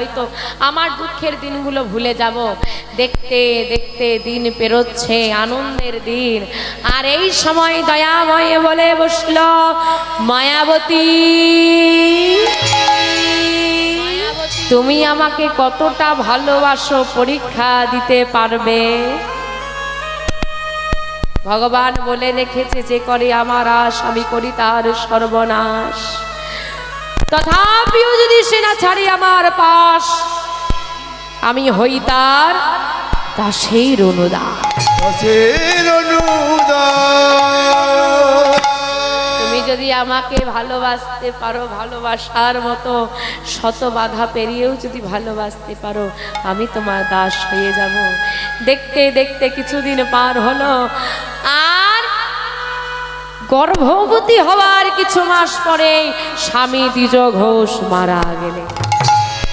হয়তো আমার দুঃখের দিনগুলো ভুলে যাব। দেখতে দেখতে দিন পেরোচ্ছে, আনন্দের দিন। আর এই সময় দয়াময় বলে বসল, মায়াবতী তুমি আমাকে কতটা ভালোবাসো পরীক্ষা দিতে পারবে? ভগবান বলে রেখেছে, যে করে আমার আশ আমি করি তার সর্বনাশ। তথাপিও যদি সে না ছাড়ি আমার পাশ, আমি হই তার দাসের অনুদান। তুমি যদি আমাকে ভালোবাসতে পারো, ভালোবাসার মতো শত বাধা পেরিয়েও যদি ভালোবাসতে পারো, আমি তোমার দাস হয়ে যাব। দেখতে দেখতে কিছুদিন পার হলো, আর গর্ভবতী হওয়ার কিছু মাস পরে স্বামী দ্বিজ ঘোষ মারা গেলেন।